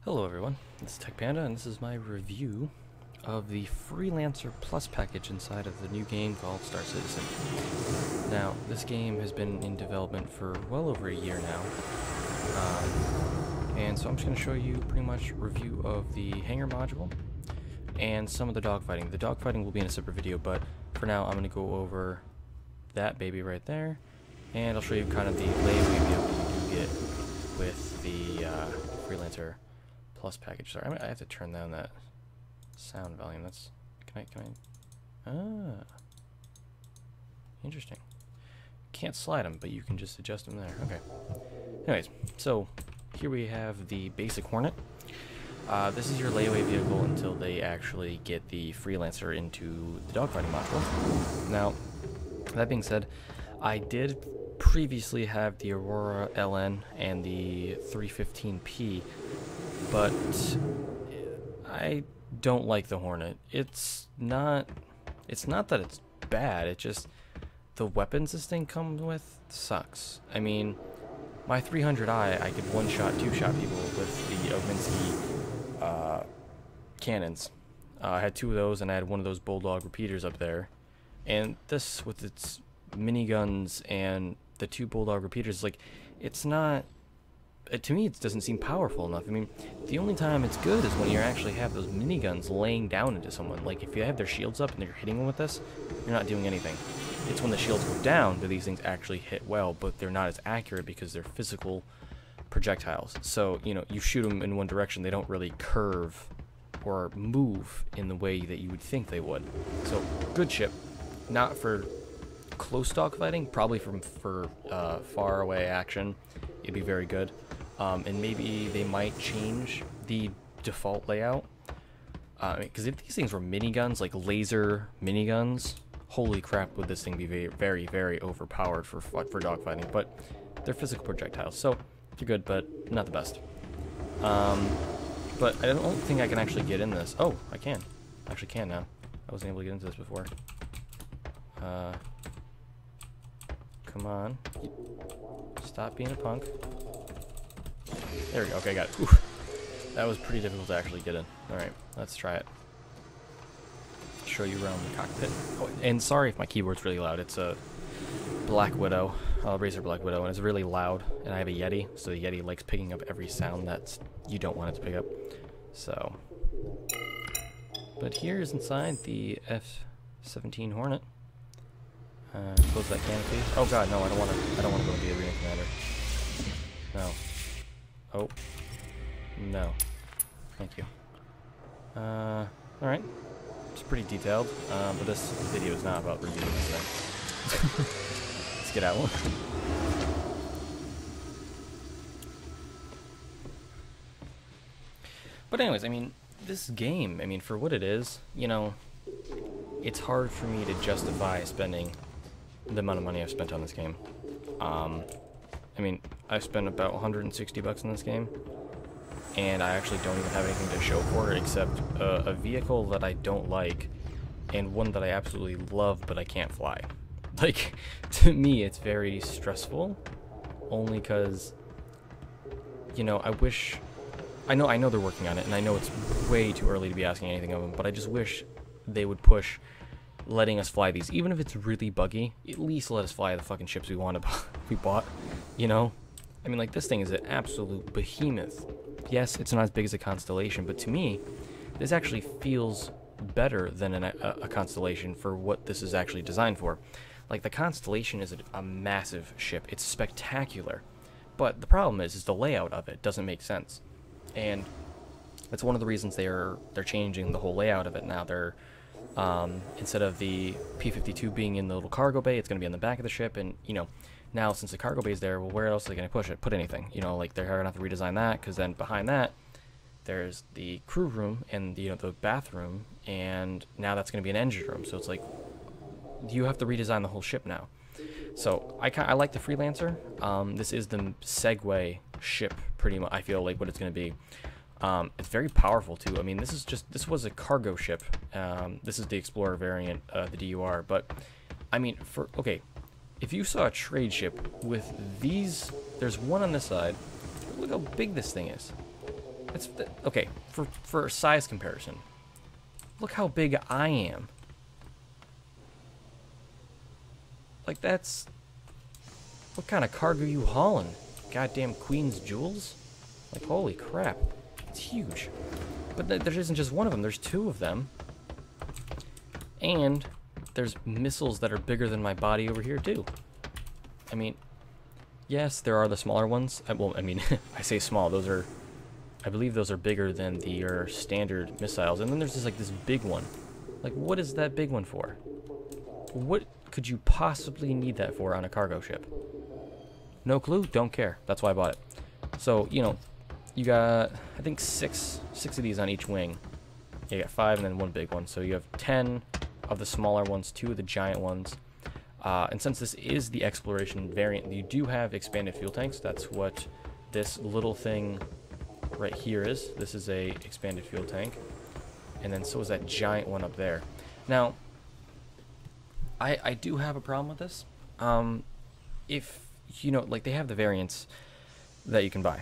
Hello everyone, this is Tech Panda, and this is my review of the Freelancer Plus package inside of the new game called Star Citizen. Now, this game has been in development for well over a year now, and so I'm just going to show you pretty much a review of the hangar module and some of the dogfighting. The dogfighting will be in a separate video, but for now I'm going to go over that baby right there, and I'll show you kind of the layaway vehicle you do get with the Freelancer Plus package. Sorry, I have to turn down that sound volume. That's can I? Ah, interesting. Can't slide them, but you can just adjust them there. Okay. Anyways, so here we have the basic Hornet. This is your layaway vehicle until they actually get the Freelancer into the dogfighting module. Now, that being said, I did previously have the Aurora LN and the 315P, but I don't like the Hornet. It's not that it's bad, it just the weapons this thing comes with sucks. I mean, my 300i, I could one-shot, two-shot people with the Ovinsky cannons. I had two of those, and I had one of those Bulldog repeaters up there. And this, with its miniguns and the two Bulldog repeaters, like, it's not... to me, it doesn't seem powerful enough. I mean, the only time it's good is when you actually have those miniguns laying down into someone. Like, if you have their shields up and they're hitting them with this, you're not doing anything. It's when the shields go down that these things actually hit well, but they're not as accurate because they're physical projectiles. So, you know, you shoot them in one direction, they don't really curve or move in the way that you would think they would. So, good ship. Not for close dogfighting, probably for far away action, it'd be very good. And maybe they might change the default layout. Because if these things were miniguns, like laser miniguns, holy crap, would this thing be very, very overpowered for dogfighting. But they're physical projectiles, so they're good, but not the best. But I don't think I can actually get in this. Oh, I can. I actually can now. I wasn't able to get into this before. Come on. Stop being a punk. There we go. Okay, got it. Oof. That was pretty difficult to actually get in. Alright, let's try it. Show you around the cockpit. Oh, and sorry if my keyboard's really loud. It's a Black Widow, Razer Black Widow, and it's really loud. And I have a Yeti, so the Yeti likes picking up every sound that you don't want it to pick up. So, but here's inside the F-17 Hornet. Close that canopy. Oh god, no, I don't want to go into the arena commander. No. Oh. No. Thank you. Alright. It's pretty detailed, but this video is not about reviewing this thing. Let's get out one. But anyways, I mean, this game, I mean, for what it is, you know, it's hard for me to justify spending the amount of money I've spent on this game. I mean, I've spent about 160 bucks on this game, and I actually don't even have anything to show for it except a vehicle that I don't like, and one that I absolutely love but I can't fly. Like, to me, it's very stressful, only because, you know, I know they're working on it, and I know it's way too early to be asking anything of them, but I just wish they would push letting us fly these. Even if it's really buggy, at least let us fly the fucking ships we bought, you know? I mean, like, this thing is an absolute behemoth. Yes, it's not as big as a Constellation, but to me, this actually feels better than a Constellation for what this is actually designed for. Like, the Constellation is a massive ship. It's spectacular. But the problem is the layout of it doesn't make sense. And that's one of the reasons they're changing the whole layout of it now. They're instead of the P-52 being in the little cargo bay, it's going to be on the back of the ship, and, you know, now since the cargo bay is there, well, where else are they going to put anything? You know, like, they're going to have to redesign that, because then behind that, there's the crew room and, you know, the bathroom, and now that's going to be an engine room, so it's like, you have to redesign the whole ship now. So, I like the Freelancer. This is the Segway ship, pretty much, I feel like, what it's going to be. It's very powerful too. I mean, this was a cargo ship. This is the Explorer variant, the DUR. But I mean, okay, if you saw a trade ship with these, there's one on this side. Look how big this thing is. Okay, for a size comparison, look how big I am. Like, that's... What kind of cargo you hauling? Goddamn Queen's Jewels? Like, holy crap. It's huge. But there isn't just one of them, there's two of them. And there's missiles that are bigger than my body over here, too. I mean, yes, there are the smaller ones. Well, I mean, I say small, those are... I believe those are bigger than your standard missiles. And then there's just, like, this big one. Like, what is that big one for? What could you possibly need that for on a cargo ship? No clue, don't care. That's why I bought it. So, you know, you got, I think, six of these on each wing. Yeah, you got 5 and then one big one. So you have 10 of the smaller ones, 2 of the giant ones. And since this is the exploration variant, you do have expanded fuel tanks. That's what this little thing right here is. This is a expanded fuel tank. And then so is that giant one up there. Now, I do have a problem with this. If, you know, like, they have the variants that you can buy.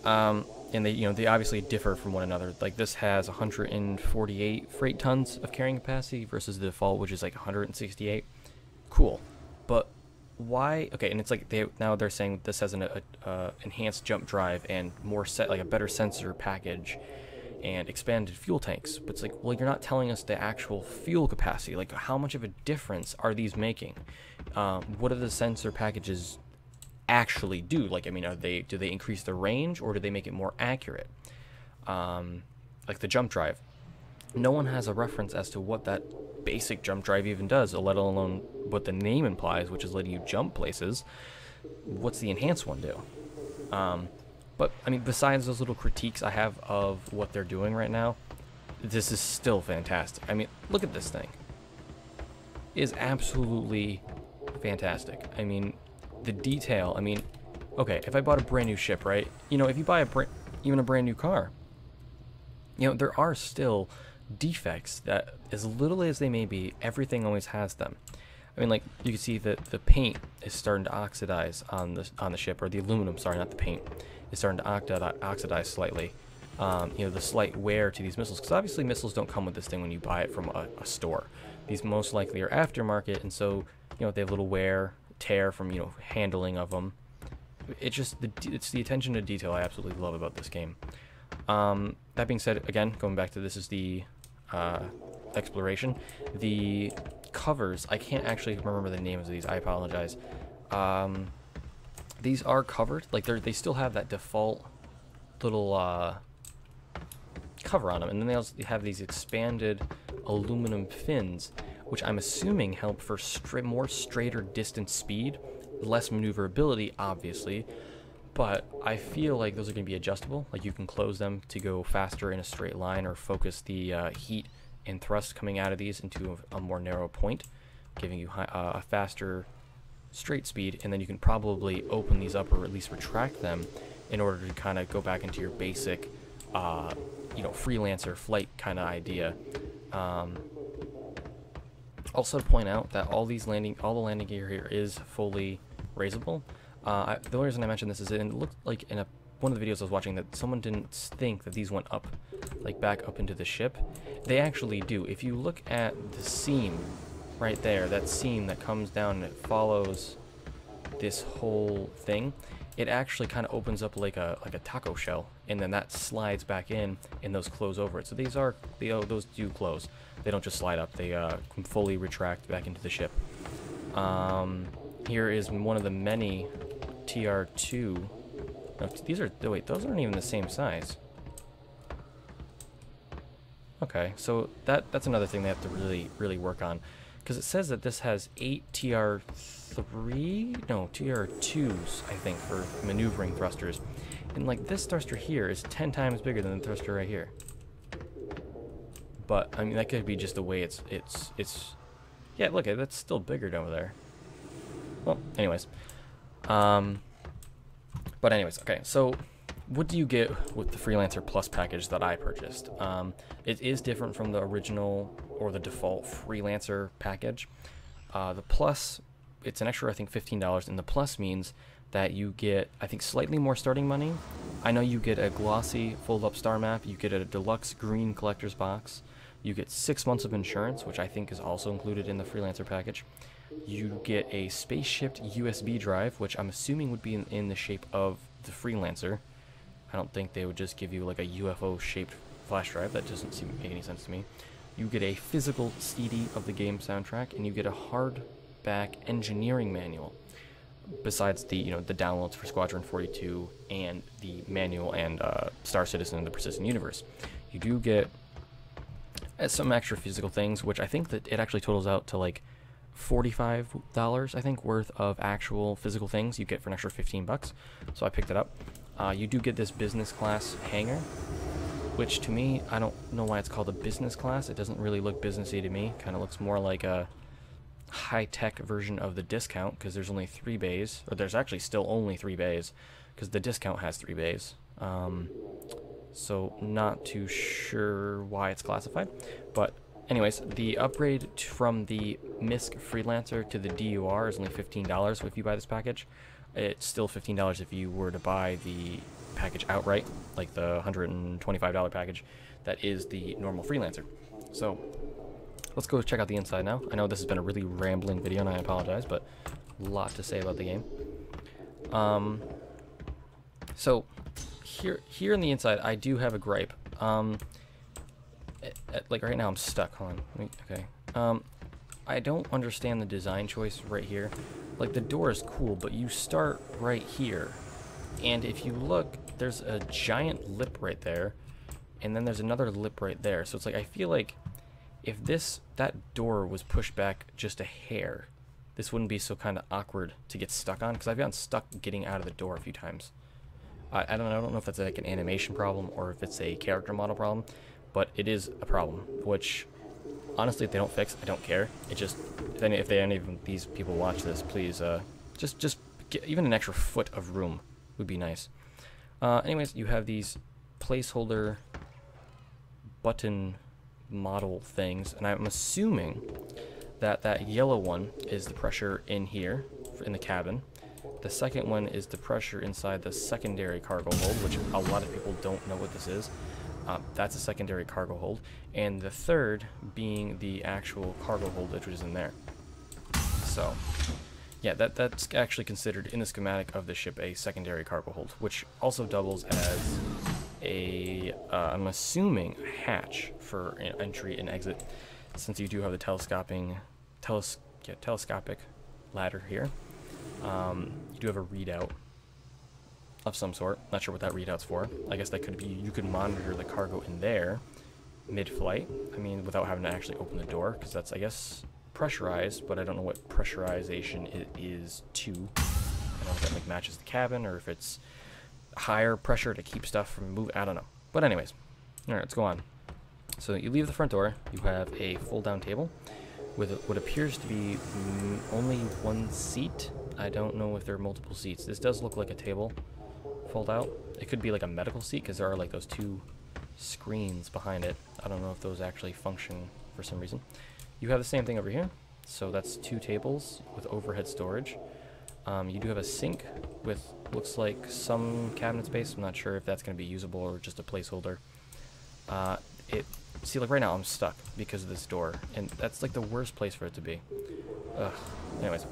And they, you know, they obviously differ from one another. Like, this has 148 freight tons of carrying capacity versus the default, which is like 168. Cool. But why? Okay, and it's like now they're saying this has an enhanced jump drive and more like a better sensor package and expanded fuel tanks. But it's like, well, you're not telling us the actual fuel capacity. Like, how much of a difference are these making? What do the sensor packages actually do? Like, I mean, do they increase the range or do they make it more accurate? Like the jump drive, no one has a reference as to what that basic jump drive even does, let alone what the name implies, which is letting you jump places. What's the enhanced one do? But I mean, besides those little critiques I have of what they're doing right now, this is still fantastic. I mean, look at this thing. It is absolutely fantastic. I mean, the detail, I mean, okay, if I bought a brand new ship, right? You know, if you buy even a brand new car, you know, there are still defects that, as little as they may be, everything always has them. I mean, like, you can see that the paint is starting to oxidize on the ship, or the aluminum, sorry, not the paint, is starting to oxidize slightly. You know, the slight wear to these missiles, because obviously missiles don't come with this thing when you buy it from a store. These most likely are aftermarket, and so, you know, they have little wear, tear from, you know, handling of them. It's just it's the attention to detail I absolutely love about this game. That being said, again, going back to this is the exploration. The covers, I can't actually remember the names of these, I apologize. These are covered, like they still have that default little cover on them, and then they also have these expanded aluminum fins, which I'm assuming help for more straighter distance speed, less maneuverability, obviously, but I feel like those are going to be adjustable. Like, you can close them to go faster in a straight line, or focus the heat and thrust coming out of these into a more narrow point, giving you a faster straight speed, and then you can probably open these up or at least retract them in order to kind of go back into your basic, you know, freelancer flight kind of idea. Also to point out that all the landing gear here is fully raisable. The only reason I mentioned this is it looked like in one of the videos I was watching that someone didn't think that these went up, like back up into the ship. They actually do. If you look at the seam right there, that seam that comes down and it follows this whole thing, it actually kind of opens up like a taco shell, and then that slides back in, and those close over it. So those do close. They don't just slide up. They can fully retract back into the ship. Here is one of the many TR2. No, wait, those aren't even the same size. Okay, so that's another thing they have to really work on, because it says that this has 8 TR2s, I think, for maneuvering thrusters, and like this thruster here is 10 times bigger than the thruster right here. But I mean, that could be just the way it's yeah, look, that's still bigger over there. Well, anyways, but anyways, okay, so what do you get with the Freelancer Plus package that I purchased? It is different from the original or the default Freelancer package. The Plus, it's an extra, I think, $15, and the Plus means that you get, I think, slightly more starting money. I know you get a glossy fold-up star map, you get a deluxe green collector's box, you get 6 months of insurance, which I think is also included in the Freelancer package. You get a spaceship USB drive, which I'm assuming would be in the shape of the Freelancer. I don't think they would just give you like a UFO-shaped flash drive. That doesn't seem to make any sense to me. You get a physical CD of the game soundtrack, and you get a hardback engineering manual. Besides the the downloads for Squadron 42 and the manual and Star Citizen and the Persistent Universe, you do get some extra physical things, which I think that it actually totals out to like $45, I think, worth of actual physical things you get for an extra $15. So I picked it up. You do get this business class hangar, which to me, I don't know why it's called a business class. It doesn't really look businessy to me. Kind of looks more like a high-tech version of the discount, because there's only 3 bays, or there's actually still only 3 bays, because the discount has 3 bays. So not too sure why it's classified, but anyways, the upgrade from the MISC Freelancer to the DUR is only $15 if you buy this package. It's still $15 if you were to buy the package outright, like the $125 package that is the normal Freelancer. So let's go check out the inside now. I know this has been a really rambling video, and I apologize, but a lot to say about the game. So here in the inside, I do have a gripe. Like right now, I'm stuck. Hold on. Okay. I don't understand the design choice right here. Like, the door is cool, but you start right here, and if you look, there's a giant lip right there, and then there's another lip right there. So it's like, I feel like if that door was pushed back just a hair, this wouldn't be so kind of awkward to get stuck on, because I've gotten stuck getting out of the door a few times. I don't know if that's like an animation problem or if it's a character model problem, but it is a problem, which honestly, if they don't fix, I don't care. It just, if any of these people watch this, please just get even an extra foot of room would be nice. Anyways, you have these placeholder button model things, and I'm assuming that yellow one is the pressure in here in the cabin. The second one is the pressure inside the secondary cargo hold, which a lot of people don't know what this is. That's a secondary cargo hold, and the third being the actual cargo hold which is in there. So yeah, that's actually considered in the schematic of the ship a secondary cargo hold, which also doubles as a I'm assuming a hatch for entry and exit, since you do have the telescopic ladder here. You do have a readout of some sort. Not sure what that readout's for. I guess that could be, you could monitor the cargo in there mid-flight. I mean, without having to actually open the door, because that's, I guess, pressurized, but I don't know what pressurization it is to. I don't know if that like matches the cabin, or if it's higher pressure to keep stuff from moving. I don't know. But anyways, all right, let's go on. So you leave the front door. You have a fold-down table with what appears to be only one seat. I don't know if there are multiple seats. This does look like a table fold out. It could be like a medical seat, because there are like those 2 screens behind it. I don't know if those actually function for some reason. You have the same thing over here. So that's 2 tables with overhead storage. You do have a sink with, looks like, some cabinet space. I'm not sure if that's going to be usable or just a placeholder. See, like right now I'm stuck because of this door, and that's like the worst place for it to be. Ugh. Anyways,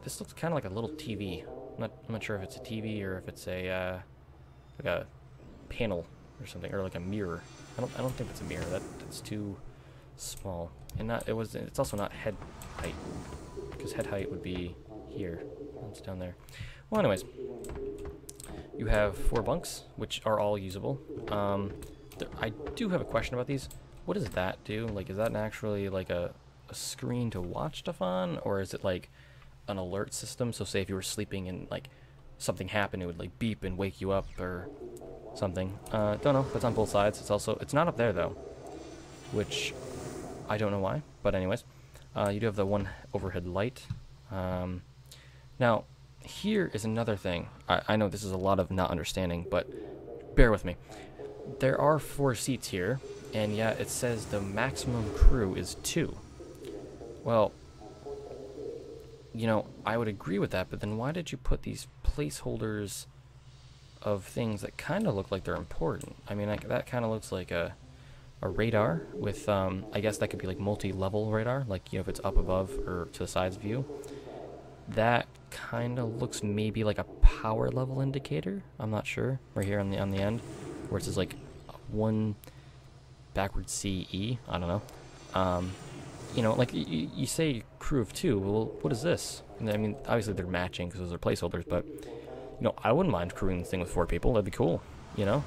this looks kind of like a little TV. I'm not sure if it's a TV or if it's a like a panel or something, or like a mirror. I don't think it's a mirror. That's too small, and it's also not head height, because head height would be here. It's down there. Well, anyways, you have 4 bunks, which are all usable. I do have a question about these. What does that do? Like, is that actually like a screen to watch stuff on, or is it like an alert system? So say if you were sleeping and like something happened, it would like beep and wake you up or something. Don't know. That's on both sides. It's not up there though, which I don't know why. But anyways, you do have the one overhead light. Now here is another thing. I know this is a lot of not understanding, but bear with me. There are 4 seats here, and yet it says the maximum crew is 2. Well, I would agree with that, but then why did you put these placeholders of things that kind of look like they're important. I mean, that kind of looks like a radar with, I guess that could be like multi-level radar, like, you know, if it's up above or to the sides view. That kind of looks maybe like a power level indicator. I'm not sure. Right here on the end, where it says like 1 backward CE. I don't know. You know, like you say crew of 2. Well, what is this? And I mean, obviously they're matching because those are placeholders, but you know, I wouldn't mind crewing this thing with 4 people. That'd be cool. You know.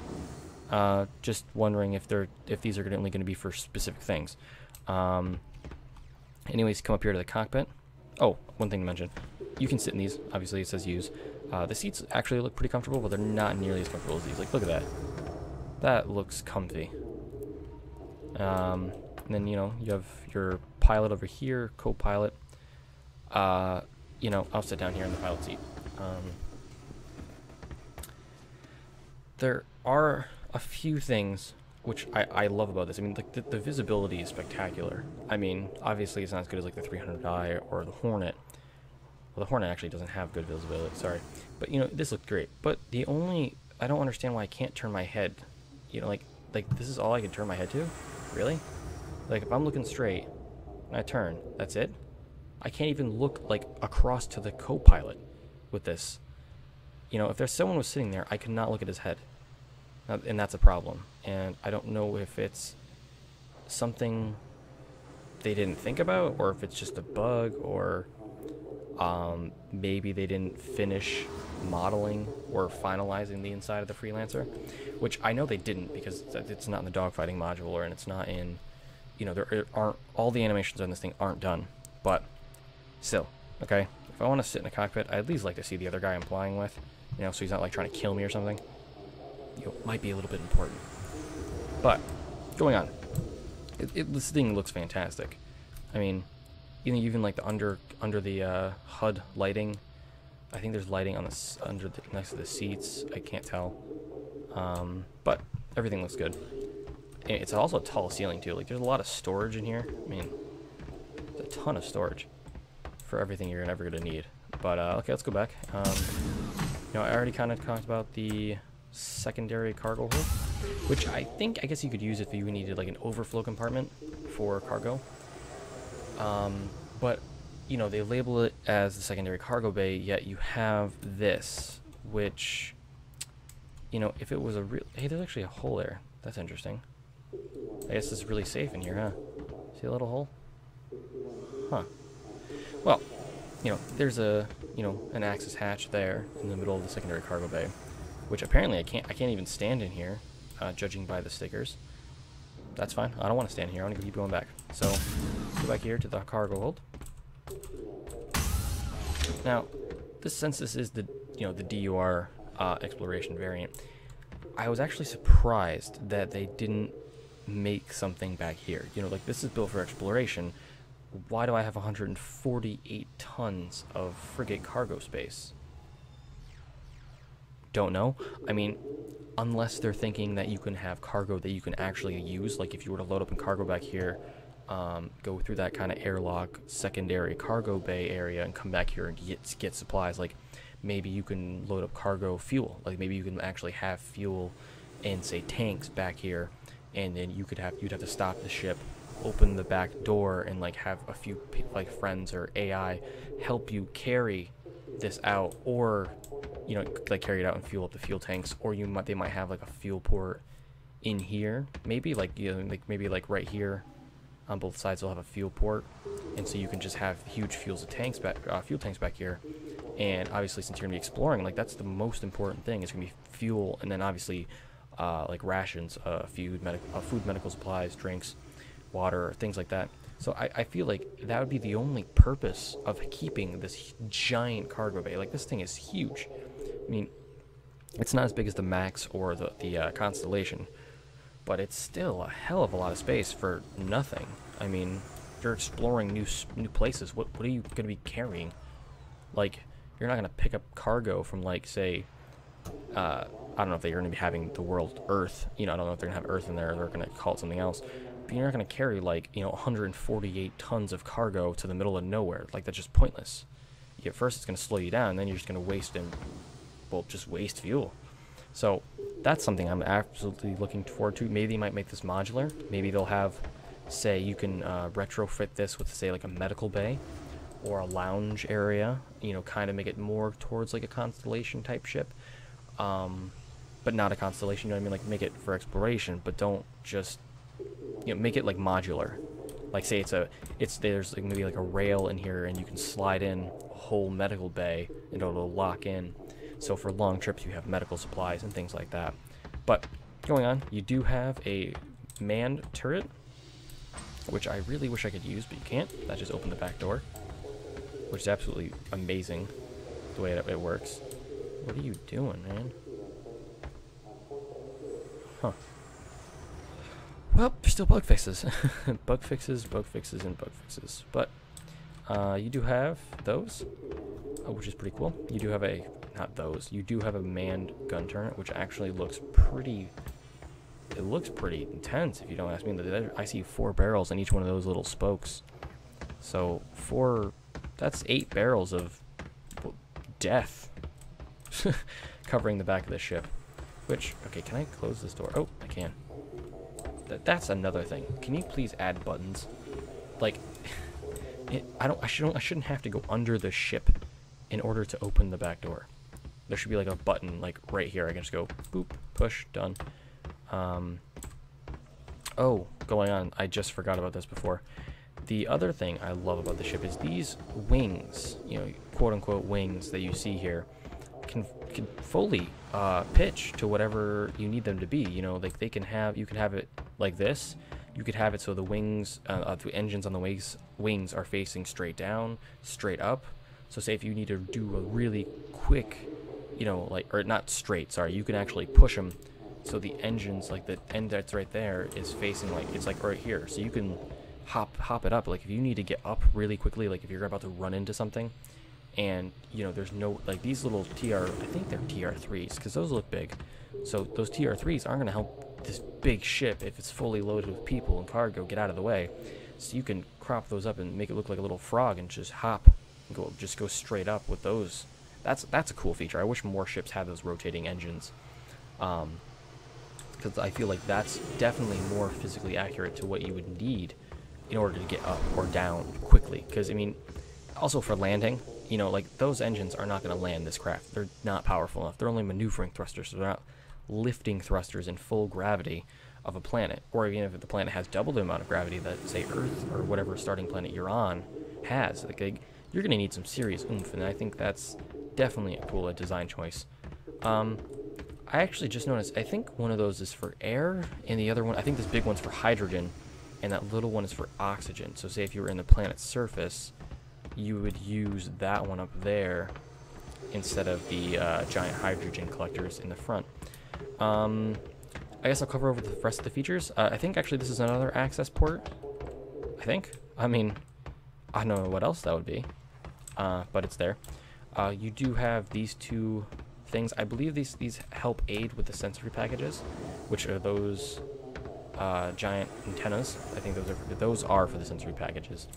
Just wondering if these are only going to be for specific things. Anyways, come up here to the cockpit. Oh, one thing to mention. You can sit in these. Obviously, it says use. The seats actually look pretty comfortable, but they're not nearly as comfortable as these. Like, look at that. That looks comfy. And then, you know, you have your pilot over here, co-pilot. You know, I'll sit down here in the pilot seat. There are a few things which I love about this. I mean, like, the visibility is spectacular. I mean, obviously it's not as good as like the 300i or the Hornet. Well, the Hornet actually doesn't have good visibility, sorry. But, you know, this looked great. But I don't understand why I can't turn my head. You know, like this is all I can turn my head to? Really? Like, if I'm looking straight and I turn, that's it? I can't even look, like, across to the co-pilot with this. You know, if there's someone was sitting there, I could not look at his head. And that's a problem. And I don't know if it's something they didn't think about, or if it's just a bug, or maybe they didn't finish modeling or finalizing the inside of the Freelancer, which I know they didn't, because it's not in the dogfighting module, and it's not in, you know, there aren't, all the animations on this thing aren't done. But still, okay, if I want to sit in a cockpit, I'd at least like to see the other guy I'm flying with, you know, so he's not like trying to kill me or something. You know, might be a little bit important. But going on, this thing looks fantastic. I mean, even like the under the HUD lighting. I think there's lighting on this next to the seats. I can't tell, but everything looks good. And it's also a tall ceiling too. Like, there's a lot of storage in here. I mean, there's a ton of storage for everything you're ever gonna need. But okay, let's go back. You know, I already kind of talked about the secondary cargo hold, which I guess you could use if you needed like an overflow compartment for cargo. But you know, they label it as the secondary cargo bay, yet you have this, which, you know, if it was a real, hey, there's actually a hole there. That's interesting. I guess it's really safe in here, huh? See a little hole? Huh. Well, you know, there's an access hatch there in the middle of the secondary cargo bay, which apparently I can't even stand in here, judging by the stickers. That's fine. I don't want to stand here. I want to keep going back. So, go back here to the cargo hold. Now, since this is the DUR exploration variant, I was actually surprised that they didn't make something back here. You know, like, this is built for exploration. Why do I have 148 tons of frigate cargo space? Don't know. I mean, unless they're thinking that you can have cargo that you can actually use, like if you were to load up in cargo back here, go through that kind of airlock secondary cargo bay area and come back here and get supplies. Like, maybe you can load up cargo fuel. Like, maybe you can actually have fuel in, say, tanks back here, and then you'd have to stop the ship, open the back door, and like have a few like friends or AI help you carry this out, or you know, like carry it out and fuel up the fuel tanks, or they might have like a fuel port in here, maybe like, you know, like maybe like right here on both sides they'll have a fuel port, and so you can just have huge fuel tanks back here. And obviously, since you're gonna be exploring, like, that's the most important thing. It's gonna be fuel, and then obviously like rations, food, medical supplies, drinks, water, things like that. So I feel like that would be the only purpose of keeping this giant cargo bay. Like, this thing is huge. I mean, it's not as big as the Max or the Constellation, but it's still a hell of a lot of space for nothing. I mean, you're exploring new places. What are you going to be carrying? Like, you're not going to pick up cargo from, like, say, I don't know if they're going to be having the world Earth. You know, I don't know if they're going to have Earth in there, or they're going to call it something else. But you're not going to carry, like, you know, 148 tons of cargo to the middle of nowhere. Like, that's just pointless. At first, it's going to slow you down, and then you're just going to waste and well, just waste fuel. So that's something I'm absolutely looking forward to. Maybe they might make this modular. Maybe they'll have, say, you can retrofit this with, say, like a medical bay or a lounge area, you know, kind of make it more towards like a Constellation type ship, but not a Constellation, you know what I mean? Like make it for exploration, but don't just, you know, make it like modular. Like say there's like maybe like a rail in here and you can slide in a whole medical bay and it'll lock in. So for long trips you have medical supplies and things like that. But going on, you do have a manned turret, which I really wish I could use, but you can't. That just opened the back door, which is absolutely amazing the way it works. What are you doing, man? Huh. Well, there's still bug fixes. Bug fixes, and bug fixes. But you do have those, which is pretty cool. You do have you do have a manned gun turret, which actually looks pretty... It looks pretty intense, if you don't ask me. I see 4 barrels on each one of those little spokes. So that's 8 barrels of death covering the back of the ship. Which, okay, can I close this door? Oh, I can. That's another thing. Can you please add buttons? Like, I shouldn't have to go under the ship in order to open the back door. There should be like a button, like right here. I can just go boop, push, done. Oh, going on. I just forgot about this before. The other thing I love about the ship is these wings, you know, quote unquote wings that you see here, can fully pitch to whatever you need them to be. You know, like you can have it like this. You could have it so the wings, the engines on the wings are facing straight down, straight up. So say if you need to do a really quick, you know, like, or not straight, sorry, you can actually push them so the engines, like the end that's right there is facing, like, it's like right here. So you can hop it up. Like if you need to get up really quickly, like if you're about to run into something and, you know, there's no, like these little I think they're TR3s because those look big. So those TR3s aren't going to help this big ship if it's fully loaded with people and cargo get out of the way. So you can crop those up and make it look like a little frog and just hop and just go straight up with those. That's a cool feature. I wish more ships had those rotating engines, because I feel like that's definitely more physically accurate to what you would need in order to get up or down quickly. Because I mean, also for landing, you know, like those engines are not going to land this craft. They're not powerful enough. They're only maneuvering thrusters, so they're not lifting thrusters in full gravity of a planet. Or even if the planet has double the amount of gravity that, say, Earth or whatever starting planet you're on has, like you're going to need some serious oomph, and I think that's definitely a cool design choice. I actually just noticed, I think one of those is for air, and the other one, I think this big one's for hydrogen, and that little one is for oxygen. So say if you were in the planet's surface, you would use that one up there instead of the giant hydrogen collectors in the front. I guess I'll cover over the rest of the features. I think actually this is another access port. I mean, I don't know what else that would be, but it's there. You do have these 2 things. I believe these help aid with the sensory packages, which are those giant antennas. I think those are for the sensory packages.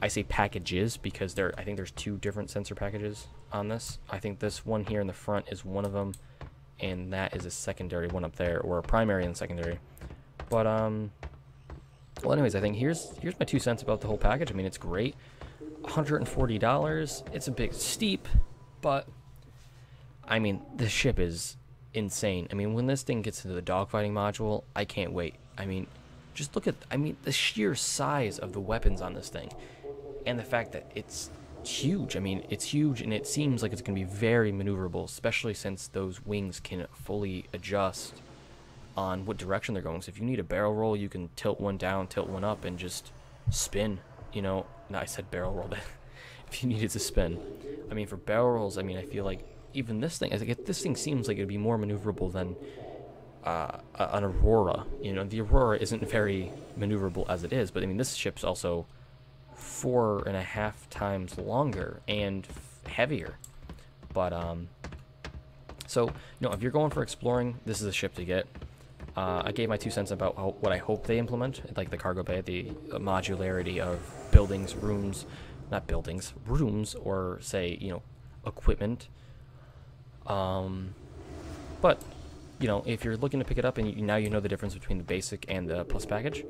I say packages because I think there's 2 different sensor packages on this. I think this one here in the front is one of them, and that is a secondary one up there, or a primary and secondary. But well, anyways, I think here's my 2 cents about the whole package. I mean, it's great. $140. It's a bit steep, but I mean, this ship is insane. I mean, when this thing gets into the dogfighting module, I can't wait. I mean, just look at, I mean, the sheer size of the weapons on this thing, and the fact that it's huge. I mean, it's huge, and it seems like it's going to be very maneuverable, especially since those wings can fully adjust on what direction they're going. So if you need a barrel roll, you can tilt one down, tilt one up, and just spin, you know. No, I said barrel roll. If you needed to spin. I mean, for barrel rolls, I mean, I feel like even this thing, this thing seems like it'd be more maneuverable than an Aurora. You know, the Aurora isn't very maneuverable as it is, but I mean, this ship's also 4.5 times longer and heavier. But so, you know, if you're going for exploring, this is a ship to get. I gave my 2 cents about what I hope they implement, like the cargo bay, the modularity of buildings, rooms, not buildings, rooms, or say, you know, equipment. But, you know, if you're looking to pick it up and now you know the difference between the basic and the plus package.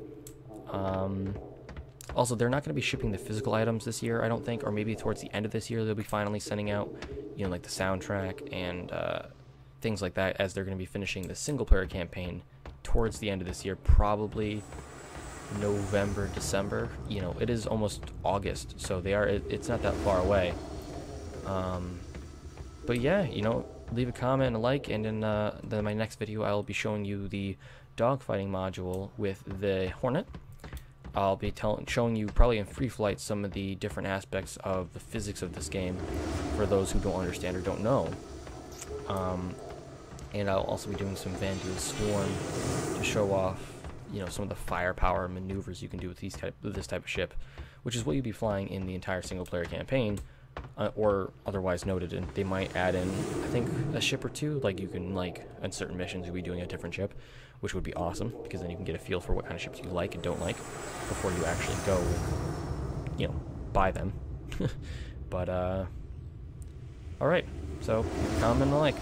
Also, they're not going to be shipping the physical items this year, I don't think, or maybe towards the end of this year they'll be finally sending out, you know, like the soundtrack and things like that, as they're going to be finishing the single-player campaign towards the end of this year, probably November, December. You know, it is almost August, so it's not that far away. But yeah, you know, leave a comment and a like, and in my next video I'll be showing you the dogfighting module with the Hornet. I'll be showing you probably in free flight some of the different aspects of the physics of this game for those who don't understand or don't know. And I'll also be doing some Van Duel Swarm to show off, you know, some of the firepower maneuvers you can do with this type of ship, which is what you'd be flying in the entire single-player campaign, or otherwise noted. And they might add in, I think, a ship or two. Like, you can, like, on certain missions, you'll be doing a different ship, which would be awesome, because then you can get a feel for what kind of ships you like and don't like before you actually go, you know, buy them. But, alright, so comment and a like.